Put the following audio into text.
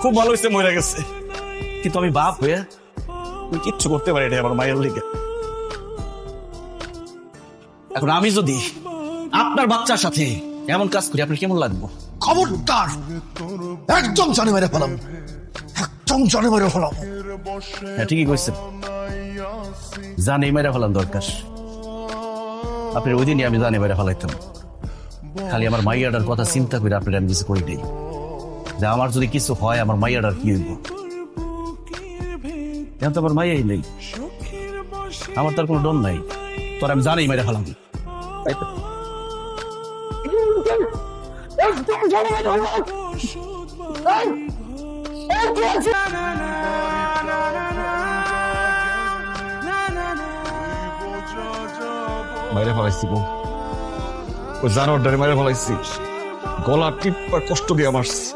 খুব ভালো হয়েছে মরে গেছে, কিন্তু আমি বাপ হয়ে আমি কিচ্ছু করতে পারি না আমার মায়ের লিগে। এখন আমি যদি আপনার বাচ্চার সাথে এমন কাজ করি আপনার কেমন লাগবে? খবরদার, একদম জানে মেরে ফেলাম, একদম জানে মেরে ফেলাম। হ্যাঁ ঠিকই কইছেন, জানে মেরে ফেলান দরকার। আপনার ওই দিনই আমি জানে মেরে ফেলাইতাম, খালি আমার মাইয়াটার কথা চিন্তা করে আপনার আমি কিছু করি নাই যে আমার যদি কিছু হয় আমার মাইয়াটার কি হইব। এখন তো আমার মাইয়াই নেই, আমার তার কোনো ডর নাই, তোর আমি জানেই মেরে ফেলাম। তাই তো? মাইরে ফেলাইছি গো, ওই জানোয়ারটারে মাইরে ফেলাইছি, গলা টিপ্পা কষ্ট দিয়ে মারছি।